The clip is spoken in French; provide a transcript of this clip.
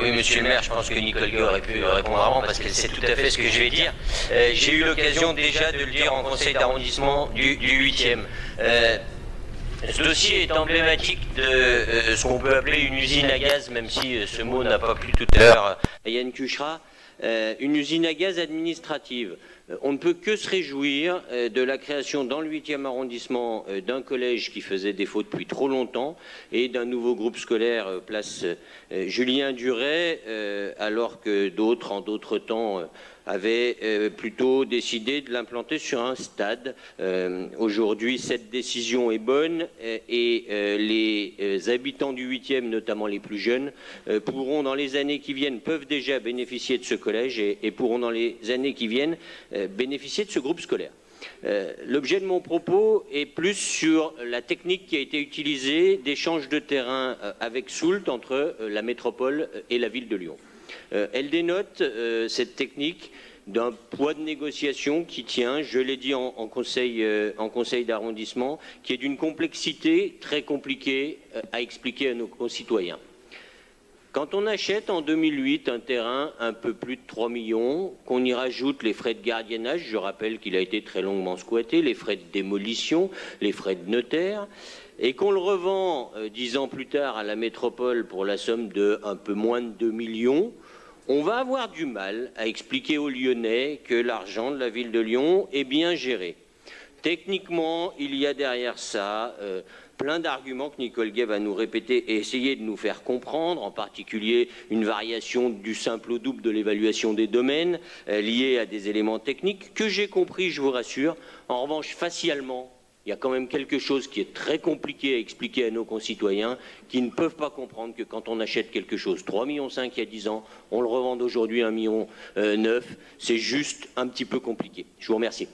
Oui, monsieur le maire, je pense que Nicole Gueux aurait pu répondre avant parce qu'elle sait tout à fait ce que je vais dire. J'ai eu l'occasion déjà de le dire en conseil d'arrondissement du 8e. Ce dossier est emblématique de ce qu'on peut appeler une usine à gaz, même si ce mot n'a pas plu tout à l'heure à Yann Cuchera, une usine à gaz administrative. On ne peut que se réjouir de la création dans le 8e arrondissement d'un collège qui faisait défaut depuis trop longtemps et d'un nouveau groupe scolaire place Julien Duret, alors que d'autres, en d'autres temps, avaient plutôt décidé de l'implanter sur un stade. Aujourd'hui, cette décision est bonne et les habitants du 8e, notamment les plus jeunes, pourront dans les années qui viennent, peuvent déjà bénéficier de ce collège et pourront dans les années qui viennent bénéficier de ce groupe scolaire. L'objet de mon propos est plus sur la technique qui a été utilisée d'échange de terrain avec Soult entre la métropole et la ville de Lyon. Elle dénote, cette technique, d'un poids de négociation qui tient, je l'ai dit en conseil d'arrondissement, qui est d'une complexité très compliquée à expliquer à nos concitoyens. Quand on achète en 2008 un terrain un peu plus de 3 millions, qu'on y rajoute les frais de gardiennage, je rappelle qu'il a été très longuement squatté, les frais de démolition, les frais de notaire, et qu'on le revend 10 ans plus tard à la métropole pour la somme de un peu moins de 2 millions, on va avoir du mal à expliquer aux Lyonnais que l'argent de la ville de Lyon est bien géré. Techniquement, il y a derrière ça plein d'arguments que Nicole Gueux va nous répéter et essayer de nous faire comprendre, en particulier une variation du simple au double de l'évaluation des domaines liée à des éléments techniques que j'ai compris, je vous rassure. En revanche, facialement, il y a quand même quelque chose qui est très compliqué à expliquer à nos concitoyens qui ne peuvent pas comprendre que quand on achète quelque chose 3,5 millions il y a 10 ans, on le revend aujourd'hui 1,9 million, c'est juste un petit peu compliqué. Je vous remercie.